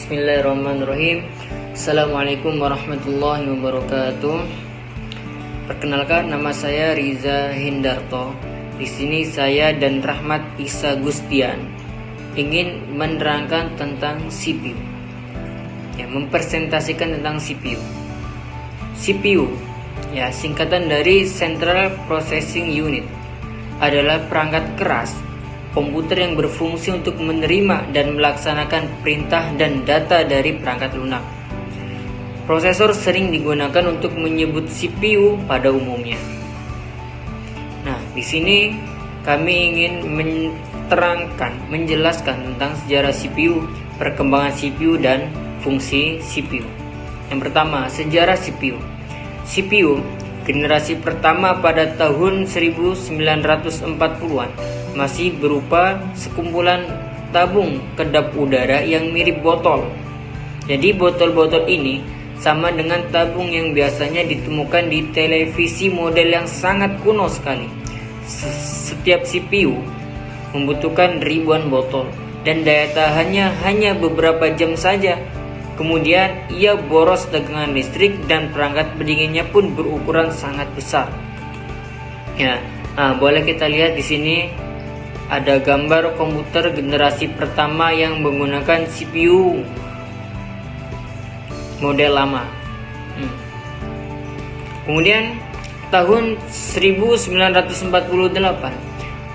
Bismillahirrahmanirrahim. Assalamualaikum warahmatullahi wabarakatuh. Perkenalkan, nama saya Riza Hindarto. Di sini saya dan Rahmat Isa Gustian ingin menerangkan tentang CPU. Mempresentasikan tentang CPU. CPU, singkatan dari Central Processing Unit, adalah perangkat keras komputer yang berfungsi untuk menerima dan melaksanakan perintah dan data dari perangkat lunak. Prosesor sering digunakan untuk menyebut CPU pada umumnya. Nah, di sini kami ingin menjelaskan tentang sejarah CPU, perkembangan CPU dan fungsi CPU. Yang pertama, sejarah CPU. CPU generasi pertama pada tahun 1940-an masih berupa sekumpulan tabung kedap udara yang mirip botol. Jadi botol-botol ini sama dengan tabung yang biasanya ditemukan di televisi model yang sangat kuno sekali. Setiap CPU membutuhkan ribuan botol dan daya tahannya hanya beberapa jam saja. Kemudian ia boros tegangan listrik dan perangkat pendinginnya pun berukuran sangat besar. Boleh kita lihat di sini ada gambar komputer generasi pertama yang menggunakan CPU model lama. Kemudian tahun 1948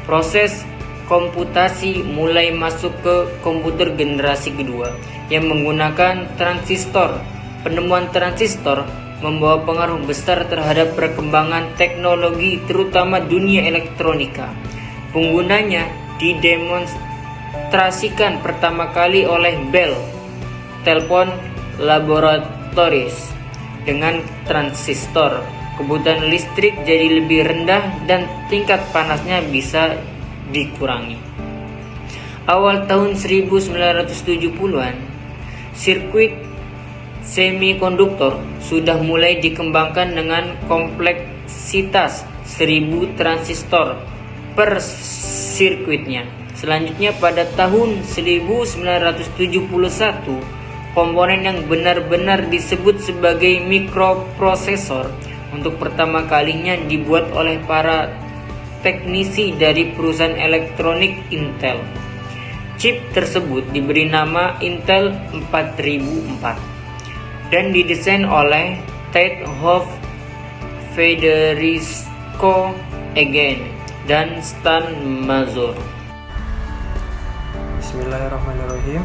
proses komputasi mulai masuk ke komputer generasi kedua yang menggunakan transistor. Penemuan transistor membawa pengaruh besar terhadap perkembangan teknologi, terutama dunia elektronika. Penggunanya didemonstrasikan pertama kali oleh Bell Telephone Laboratories. Dengan transistor, kebutuhan listrik jadi lebih rendah dan tingkat panasnya bisa dikurangi. Awal tahun 1970-an, sirkuit semikonduktor sudah mulai dikembangkan dengan kompleksitas 1000 transistor per sirkuitnya. Selanjutnya pada tahun 1971, komponen yang benar-benar disebut sebagai mikroprosesor untuk pertama kalinya dibuat oleh para teknisi dari perusahaan elektronik Intel. Chip tersebut diberi nama Intel 4004 dan didesain oleh Ted Hoff, Federico Egan, dan Stan Mazur. Bismillahirrahmanirrahim.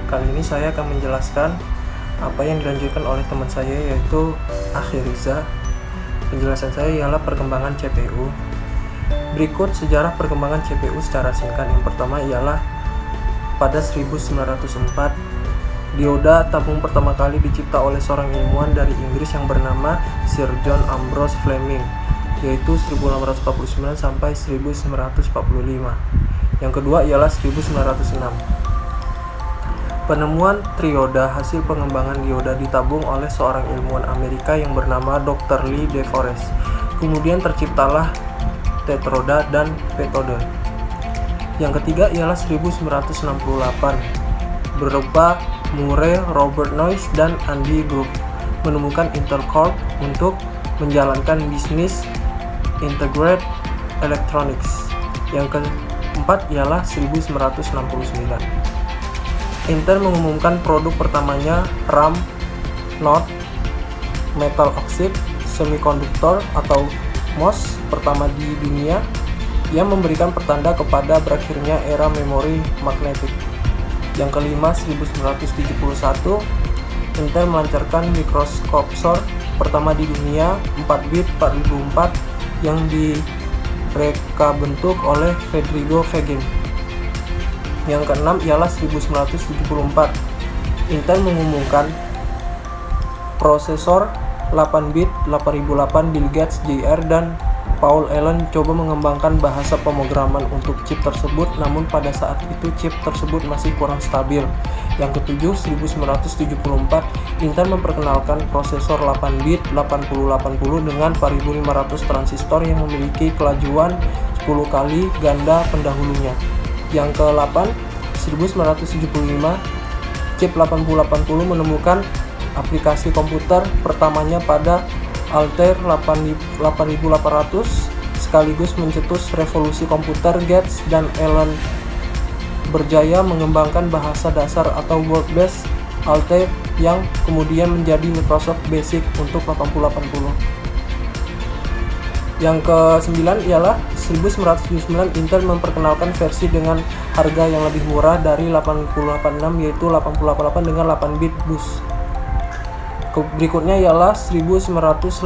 Kali ini saya akan menjelaskan apa yang dilanjutkan oleh teman saya, yaitu Akhi Riza. Penjelasan saya ialah perkembangan CPU. Berikut sejarah perkembangan CPU secara singkat. Yang pertama ialah pada 1904, dioda tabung pertama kali dicipta oleh seorang ilmuwan dari Inggris yang bernama Sir John Ambrose Fleming, yaitu 1849 sampai 1945. Yang kedua ialah 1906. Penemuan trioda hasil pengembangan dioda ditabung oleh seorang ilmuwan Amerika yang bernama Dr. Lee De Forest. Kemudian terciptalah tetroda dan petoda. Yang ketiga ialah 1968. Berupa Murray, Robert Noyce, dan Andy Grove menemukan Intel Corp untuk menjalankan bisnis Integrated Electronics. Yang keempat ialah 1969. Intel mengumumkan produk pertamanya RAM Not Metal Oxide Semiconductor atau MOS pertama di dunia, yang memberikan pertanda kepada berakhirnya era memori magnetik. Yang kelima, 1971, Intel melancarkan mikroskopsor pertama di dunia 4 bit 4004 yang direka bentuk oleh Federico Egan. Yang keenam ialah 1974, Intel mengumumkan prosesor 8 bit 8008. Bill Gates Jr. dan Paul Allen coba mengembangkan bahasa pemrograman untuk chip tersebut, namun pada saat itu chip tersebut masih kurang stabil. Yang ketujuh, 1974, Intel memperkenalkan prosesor 8 bit 8080 dengan 4500 transistor yang memiliki kelajuan 10 kali ganda pendahulunya. Yang ke-8, 1975, chip 8080 menemukan aplikasi komputer pertamanya pada Altair 8800, sekaligus mencetus revolusi komputer. Gates dan Allen berjaya mengembangkan bahasa dasar atau Word-based Altair yang kemudian menjadi Microsoft Basic untuk 8080. Yang ke-9 ialah 1979, Intel memperkenalkan versi dengan harga yang lebih murah dari 8086, yaitu 8088 dengan 8 bit bus. Berikutnya ialah 1982,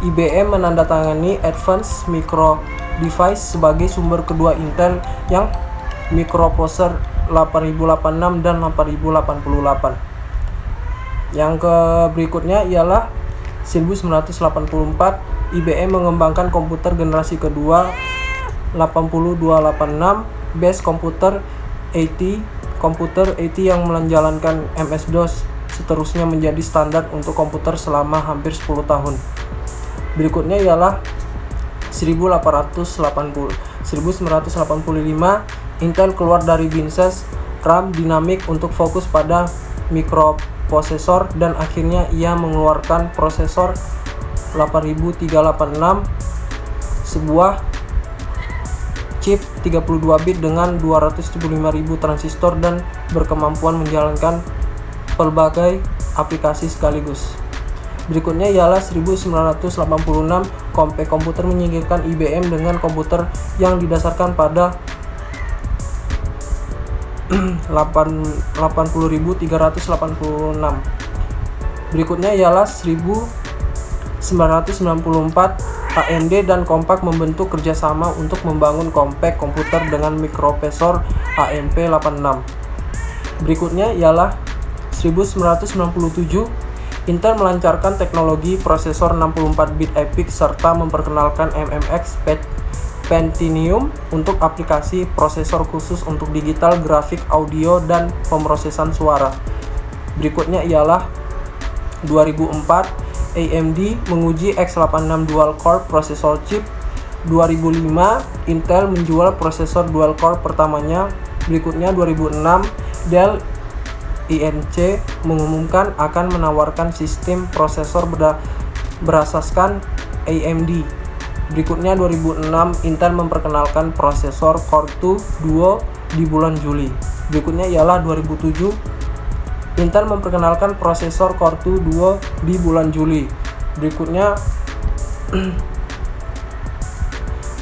IBM menandatangani Advanced Micro Device sebagai sumber kedua Intel yang mikroprosesor 8086 dan 8088. Yang berikutnya ialah 1984, IBM mengembangkan komputer generasi kedua 8286 base komputer AT yang menjalankan MS-DOS, seterusnya menjadi standar untuk komputer selama hampir 10 tahun. Berikutnya ialah 1985, Intel keluar dari binses RAM dinamik untuk fokus pada mikroprosesor, dan akhirnya ia mengeluarkan prosesor 8386, sebuah chip 32 bit dengan 275.000 transistor dan berkemampuan menjalankan pelbagai aplikasi sekaligus. Berikutnya ialah 1986, Compaq Computer menyingkirkan IBM dengan komputer yang didasarkan pada 80.386. Berikutnya ialah 1994, AMD dan Compaq membentuk kerjasama untuk membangun Compaq Computer dengan mikroprosesor AMP86. Berikutnya ialah 1997, Intel melancarkan teknologi prosesor 64-bit EPYC serta memperkenalkan MMX Pentium untuk aplikasi prosesor khusus untuk digital, grafik, audio, dan pemrosesan suara. Berikutnya ialah 2004, AMD menguji x86 dual-core prosesor chip. 2005, Intel menjual prosesor dual-core pertamanya. Berikutnya 2006, Dell Inc. mengumumkan akan menawarkan sistem prosesor berasaskan AMD. Berikutnya 2006, Intel memperkenalkan prosesor Core 2 Duo di bulan Juli. Berikutnya ialah 2007, Intel memperkenalkan prosesor Core 2 Duo di bulan Juli. Berikutnya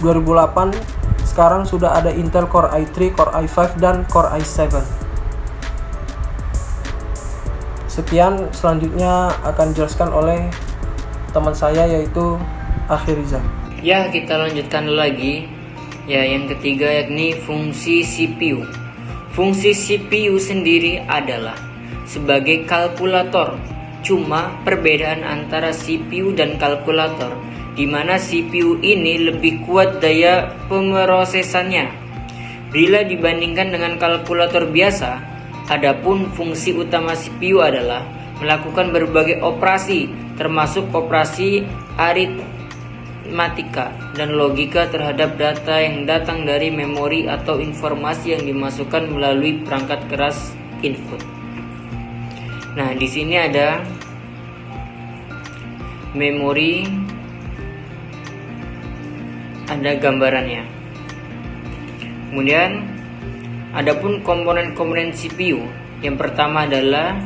2008, sekarang sudah ada Intel Core i3, Core i5, dan Core i7. Sekian, selanjutnya akan dijelaskan oleh teman saya yaitu Akhiriza. Ya, kita lanjutkan lagi. Ya, yang ketiga yakni fungsi CPU. Fungsi CPU sendiri adalah sebagai kalkulator. Cuma perbedaan antara CPU dan kalkulator, di mana CPU ini lebih kuat daya pemrosesannya bila dibandingkan dengan kalkulator biasa. Adapun fungsi utama CPU adalah melakukan berbagai operasi, termasuk operasi aritmatika dan logika terhadap data yang datang dari memori atau informasi yang dimasukkan melalui perangkat keras input. Nah, di sini ada memori, ada gambarannya. Kemudian adapun komponen-komponen CPU, yang pertama adalah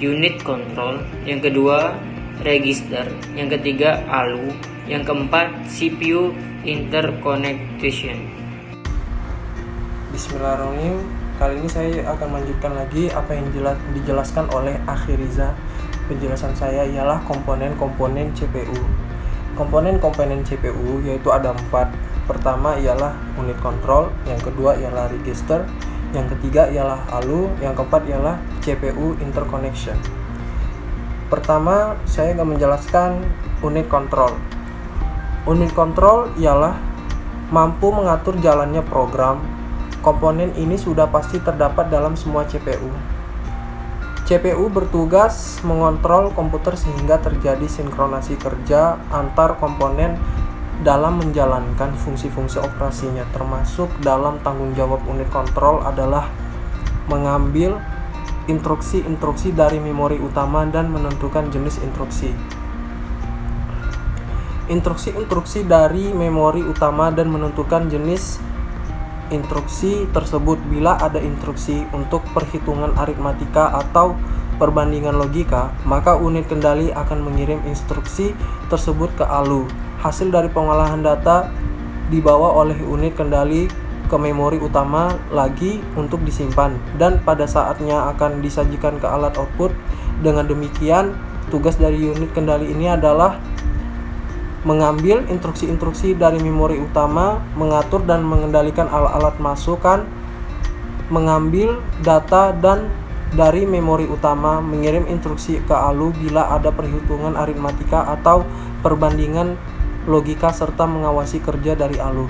unit control, yang kedua register, yang ketiga ALU, yang keempat CPU interconnection. Bismillahirrahmanirrahim. Kali ini saya akan melanjutkan lagi apa yang dijelaskan oleh Akhiriza. Penjelasan saya ialah komponen-komponen CPU. Komponen-komponen CPU yaitu ada 4. Pertama ialah unit control, yang kedua ialah register, yang ketiga ialah ALU, yang keempat ialah CPU interconnection. Pertama, saya akan menjelaskan unit control. Unit control ialah mampu mengatur jalannya program. Komponen ini sudah pasti terdapat dalam semua CPU. CPU bertugas mengontrol komputer sehingga terjadi sinkronasi kerja antar komponen dalam menjalankan fungsi-fungsi operasinya, termasuk dalam tanggung jawab unit control adalah mengambil instruksi-instruksi dari memori utama dan menentukan jenis instruksi. Instruksi-instruksi dari memori utama dan menentukan jenis instruksi tersebut. Bila ada instruksi untuk perhitungan aritmatika atau perbandingan logika, maka unit kendali akan mengirim instruksi tersebut ke ALU. Hasil dari pengolahan data dibawa oleh unit kendali ke memori utama lagi untuk disimpan, dan pada saatnya akan disajikan ke alat output. Dengan demikian, tugas dari unit kendali ini adalah mengambil instruksi-instruksi dari memori utama, mengatur dan mengendalikan alat-alat masukan, mengambil data dan dari memori utama, mengirim instruksi ke ALU bila ada perhitungan aritmatika atau perbandingan logika, serta mengawasi kerja dari ALU.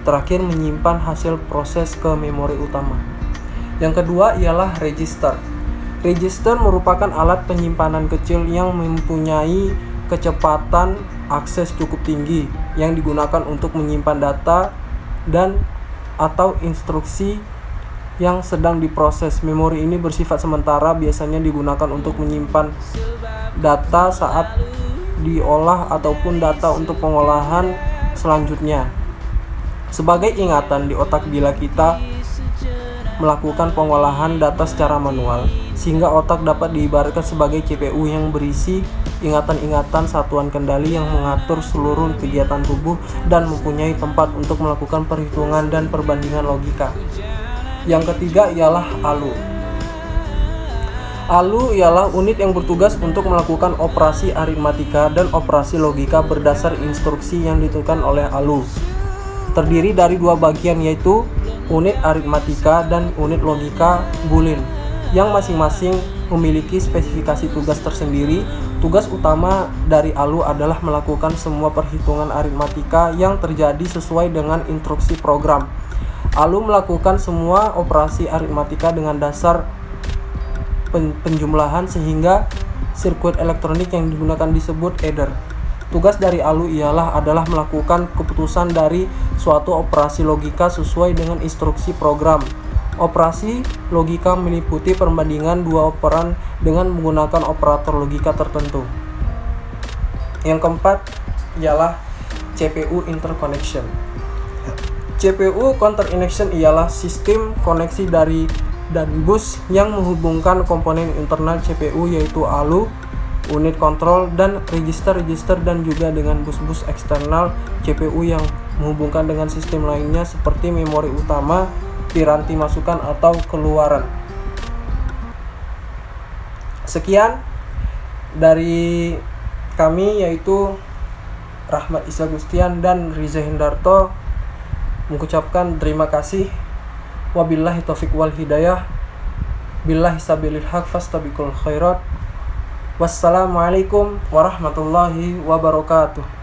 Terakhir, menyimpan hasil proses ke memori utama. Yang kedua ialah register. Register merupakan alat penyimpanan kecil yang mempunyai kecepatan akses cukup tinggi yang digunakan untuk menyimpan data dan atau instruksi yang sedang diproses. Memori ini bersifat sementara, biasanya digunakan untuk menyimpan data saat diolah ataupun data untuk pengolahan selanjutnya. Sebagai ingatan di otak bila kita melakukan pengolahan data secara manual, sehingga otak dapat diibaratkan sebagai CPU yang berisi ingatan-ingatan satuan kendali yang mengatur seluruh kegiatan tubuh dan mempunyai tempat untuk melakukan perhitungan dan perbandingan logika. Yang ketiga ialah ALU. ALU ialah unit yang bertugas untuk melakukan operasi aritmatika dan operasi logika berdasar instruksi yang ditentukan oleh ALU. Terdiri dari dua bagian, yaitu unit aritmatika dan unit logika Boolean, yang masing-masing memiliki spesifikasi tugas tersendiri. Tugas utama dari ALU adalah melakukan semua perhitungan aritmatika yang terjadi sesuai dengan instruksi program. ALU melakukan semua operasi aritmatika dengan dasar penjumlahan, sehingga sirkuit elektronik yang digunakan disebut adder. Tugas dari ALU adalah melakukan keputusan dari suatu operasi logika sesuai dengan instruksi program. Operasi logika meliputi perbandingan dua operan dengan menggunakan operator logika tertentu. Yang keempat ialah CPU interconnection. CPU counter-injection ialah sistem koneksi dari dan bus yang menghubungkan komponen internal CPU, yaitu ALU, unit kontrol, dan register-register, dan juga dengan bus-bus eksternal CPU yang menghubungkan dengan sistem lainnya seperti memori utama, piranti masukan atau keluaran. Sekian dari kami, yaitu Rahmat Isa Gustian dan Riza Hendarto, mengucapkan terima kasih. Wabillahi taufiq wal hidayah. Billahi sabilil haq fastabiqul khairat. Wassalamualaikum warahmatullahi wabarakatuh.